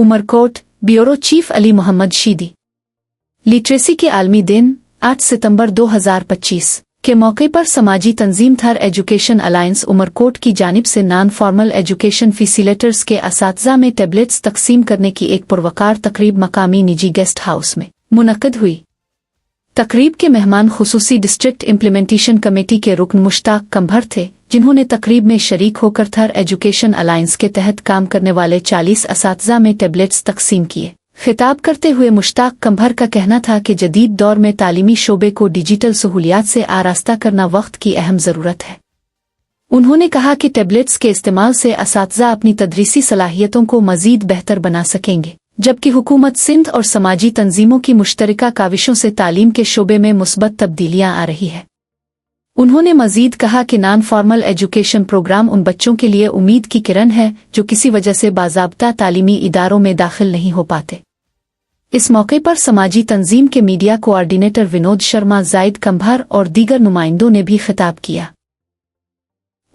Umarkot, bureau chief Ali Mohammad Sheedi. Literacy के आलमी दिन 8 सितंबर 2025 के मौके पर समाजी तंजीम थर एजुकेशन अलायंस उमरकोट की जानिब से नॉन फॉर्मल एजुकेशन फैसिलिटेटर्स के असातिज़ा में टैबलेट्स तकसीम करने की एक पुरवकार तकरीब मकामी निजी गेस्ट हाउस में मुनक्किद हुई। तकरीब के मेहमान खुसूसी डिस्ट्रिक्ट इम्प्लीमेंटेशन कमेटी के रुकन मुश्ताक कंभर थे, जिन्होंने तकरीब में शरीक होकर थर एजुकेशन अलायंस के तहत काम करने वाले 40 असातिज़ा में टैबलेट्स तकसीम किए। खिताब करते हुए मुश्ताक कंभर का कहना था कि जदीद दौर में तालीमी शोबे को डिजिटल सहूलियात से आरास्ता करना वक्त की अहम ज़रूरत है। उन्होंने कहा कि टैबलेट्स के इस्तेमाल से असातिज़ा अपनी तदरीसी सलाहियतों को मज़ीद बेहतर बना सकेंगे, जबकि हुकूमत सिंध और समाजी तंजीमों की मुश्तरका काविशों से तालीम के शोबे में मुस्बत तब्दीलियां आ रही है। उन्होंने मजीद कहा कि नॉन फॉर्मल एजुकेशन प्रोग्राम उन बच्चों के लिए उम्मीद की किरण है जो किसी वजह से बाज़ाब्ता तालीमी इदारों में दाखिल नहीं हो पाते। इस मौके पर समाजी तंजीम के मीडिया कोऑर्डिनेटर विनोद शर्मा, जायद कंभर और दीगर नुमाइंदों ने भी खिताब किया।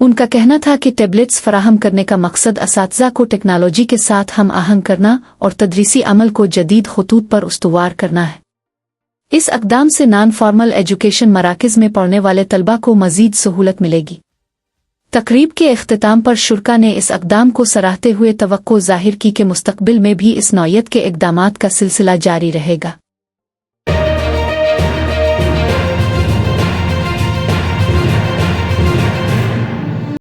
उनका कहना था कि टैबलेट्स फराहम करने का मकसद असातिज़ा को टेक्नोलॉजी के साथ हम आहंग करना और तदरीसी अमल को जदीद खतूत पर उस्तवार करना है। इस अक़दाम से नॉन फॉर्मल एजुकेशन मराकज़ में पढ़ने वाले तलबा को मज़ीद सहूलत मिलेगी। तकरीब के इख्तिताम पर शुरका ने इस अक़दाम को सराहते हुए तवक्को ज़ाहिर की कि मुस्तक़बिल में भी इस नौयत के इक़दामात का सिलसिला जारी रहेगा।